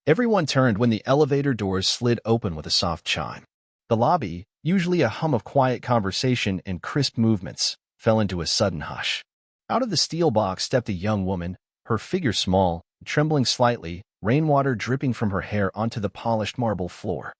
Everyone turned when the elevator doors slid open with a soft chime. The lobby, usually a hum of quiet conversation and crisp movements, fell into a sudden hush. Out of the steel box stepped a young woman, her figure small, trembling slightly, rainwater dripping from her hair onto the polished marble floor.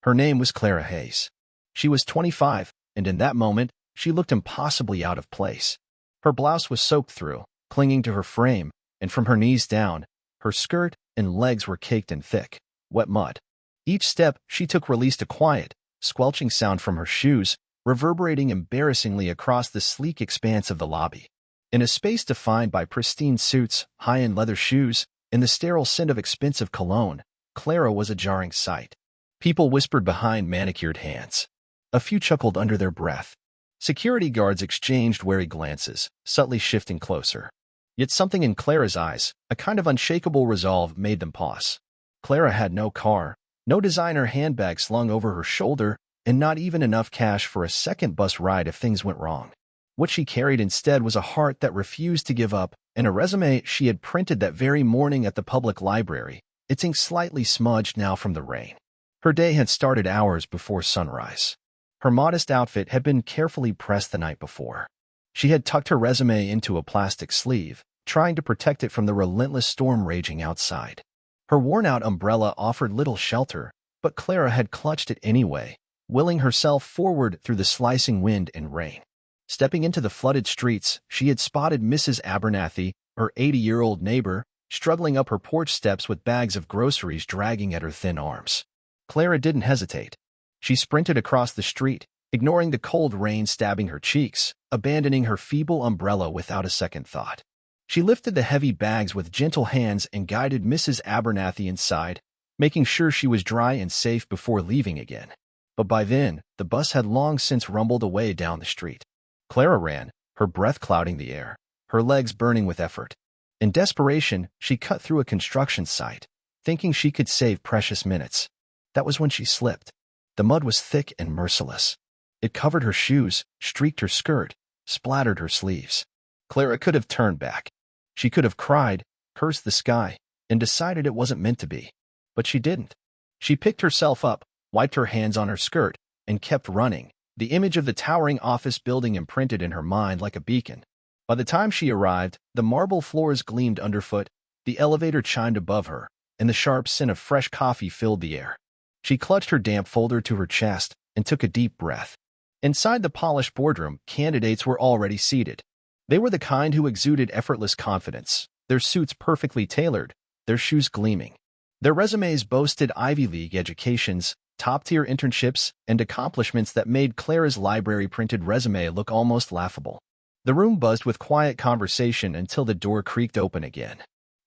Her name was Clara Hayes. She was 25, and in that moment, she looked impossibly out of place. Her blouse was soaked through, clinging to her frame, and from her knees down, her skirt and legs were caked in thick, wet mud. Each step she took released a quiet, squelching sound from her shoes, reverberating embarrassingly across the sleek expanse of the lobby. In a space defined by pristine suits, high-end leather shoes, and the sterile scent of expensive cologne, Clara was a jarring sight. People whispered behind manicured hands. A few chuckled under their breath. Security guards exchanged wary glances, subtly shifting closer. Yet something in Clara's eyes, a kind of unshakable resolve, made them pause. Clara had no car, no designer handbag slung over her shoulder, and not even enough cash for a second bus ride if things went wrong. What she carried instead was a heart that refused to give up, and a resume she had printed that very morning at the public library, its ink slightly smudged now from the rain. Her day had started hours before sunrise. Her modest outfit had been carefully pressed the night before. She had tucked her resume into a plastic sleeve, trying to protect it from the relentless storm raging outside. Her worn-out umbrella offered little shelter, but Clara had clutched it anyway, willing herself forward through the slicing wind and rain. Stepping into the flooded streets, she had spotted Mrs. Abernathy, her 80-year-old neighbor, struggling up her porch steps with bags of groceries dragging at her thin arms. Clara didn't hesitate. She sprinted across the street, ignoring the cold rain stabbing her cheeks, abandoning her feeble umbrella without a second thought. She lifted the heavy bags with gentle hands and guided Mrs. Abernathy inside, making sure she was dry and safe before leaving again. But by then, the bus had long since rumbled away down the street. Clara ran, her breath clouding the air, her legs burning with effort. In desperation, she cut through a construction site, thinking she could save precious minutes. That was when she slipped. The mud was thick and merciless. It covered her shoes, streaked her skirt, splattered her sleeves. Clara could have turned back. She could have cried, cursed the sky, and decided it wasn't meant to be. But she didn't. She picked herself up, wiped her hands on her skirt, and kept running, the image of the towering office building imprinted in her mind like a beacon. By the time she arrived, the marble floors gleamed underfoot, the elevator chimed above her, and the sharp scent of fresh coffee filled the air. She clutched her damp folder to her chest and took a deep breath. Inside the polished boardroom, candidates were already seated. They were the kind who exuded effortless confidence, their suits perfectly tailored, their shoes gleaming. Their resumes boasted Ivy League educations, top-tier internships, and accomplishments that made Clara's library-printed resume look almost laughable. The room buzzed with quiet conversation until the door creaked open again.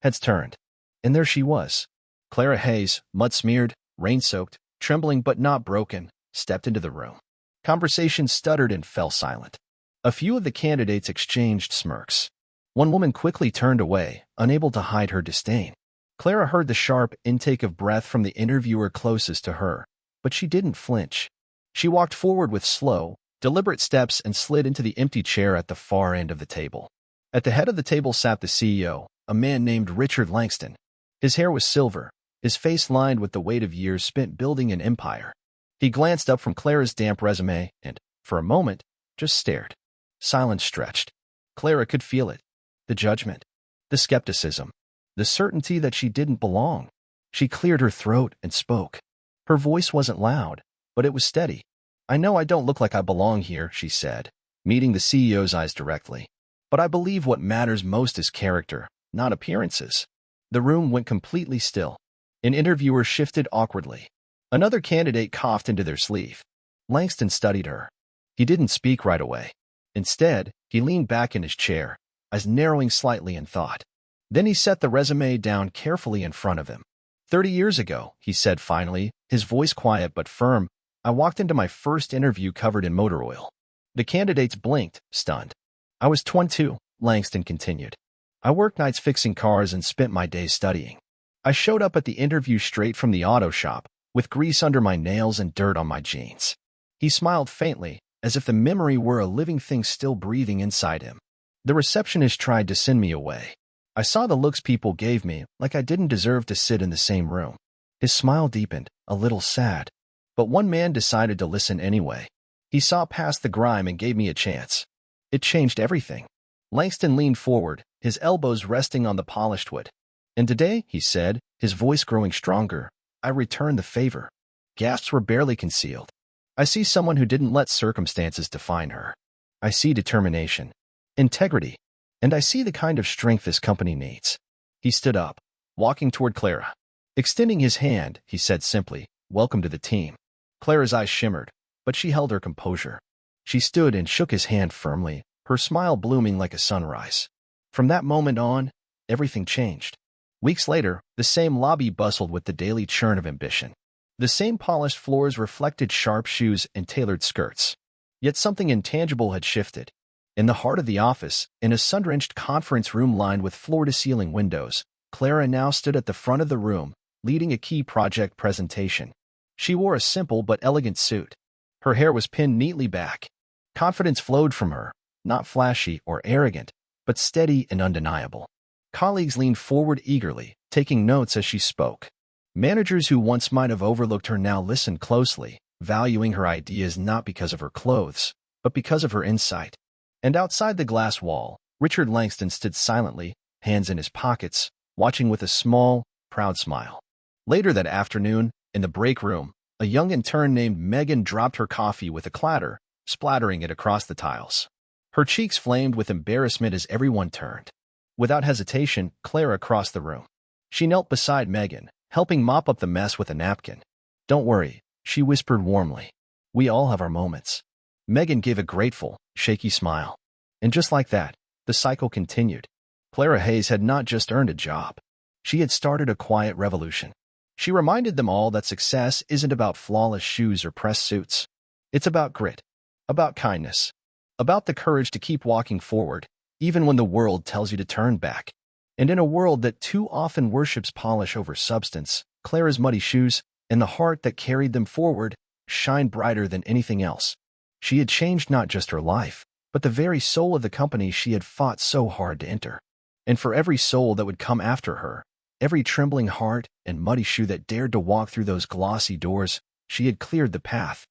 Heads turned, and there she was. Clara Hayes, mud-smeared, rain-soaked, trembling but not broken, stepped into the room. Conversation stuttered and fell silent. A few of the candidates exchanged smirks. One woman quickly turned away, unable to hide her disdain. Clara heard the sharp intake of breath from the interviewer closest to her, but she didn't flinch. She walked forward with slow, deliberate steps and slid into the empty chair at the far end of the table. At the head of the table sat the CEO, a man named Richard Langston. His hair was silver, his face lined with the weight of years spent building an empire. He glanced up from Clara's damp resume and, for a moment, just stared. Silence stretched. Clara could feel it. The judgment. The skepticism. The certainty that she didn't belong. She cleared her throat and spoke. Her voice wasn't loud, but it was steady. "I know I don't look like I belong here," she said, meeting the CEO's eyes directly. "But I believe what matters most is character, not appearances." The room went completely still. An interviewer shifted awkwardly. Another candidate coughed into their sleeve. Langston studied her. He didn't speak right away. Instead, he leaned back in his chair, eyes narrowing slightly in thought. Then he set the resume down carefully in front of him. 30 years ago, he said finally, his voice quiet but firm, I walked into my first interview covered in motor oil. The candidates blinked, stunned. I was 22, Langston continued. I worked nights fixing cars and spent my days studying. I showed up at the interview straight from the auto shop, with grease under my nails and dirt on my jeans. He smiled faintly, as if the memory were a living thing still breathing inside him. The receptionist tried to send me away. I saw the looks people gave me, like I didn't deserve to sit in the same room. His smile deepened, a little sad. But one man decided to listen anyway. He saw past the grime and gave me a chance. It changed everything. Langston leaned forward, his elbows resting on the polished wood. And today, he said, his voice growing stronger, I returned the favor. Gasps were barely concealed. I see someone who didn't let circumstances define her. I see determination, integrity, and I see the kind of strength this company needs. He stood up, walking toward Clara. Extending his hand, he said simply, Welcome to the team. Clara's eyes shimmered, but she held her composure. She stood and shook his hand firmly, her smile blooming like a sunrise. From that moment on, everything changed. Weeks later, the same lobby bustled with the daily churn of ambition. The same polished floors reflected sharp shoes and tailored skirts. Yet something intangible had shifted. In the heart of the office, in a sun-drenched conference room lined with floor-to-ceiling windows, Clara now stood at the front of the room, leading a key project presentation. She wore a simple but elegant suit. Her hair was pinned neatly back. Confidence flowed from her, not flashy or arrogant, but steady and undeniable. Colleagues leaned forward eagerly, taking notes as she spoke. Managers who once might have overlooked her now listened closely, valuing her ideas not because of her clothes, but because of her insight. And outside the glass wall, Richard Langston stood silently, hands in his pockets, watching with a small, proud smile. Later that afternoon, in the break room, a young intern named Megan dropped her coffee with a clatter, splattering it across the tiles. Her cheeks flamed with embarrassment as everyone turned. Without hesitation, Clara crossed the room. She knelt beside Megan, helping mop up the mess with a napkin. Don't worry, she whispered warmly. We all have our moments. Megan gave a grateful, shaky smile. And just like that, the cycle continued. Clara Hayes had not just earned a job. She had started a quiet revolution. She reminded them all that success isn't about flawless shoes or pressed suits. It's about grit, about kindness, about the courage to keep walking forward, even when the world tells you to turn back. And in a world that too often worships polish over substance, Clara's muddy shoes, and the heart that carried them forward, shined brighter than anything else. She had changed not just her life, but the very soul of the company she had fought so hard to enter. And for every soul that would come after her, every trembling heart and muddy shoe that dared to walk through those glossy doors, she had cleared the path,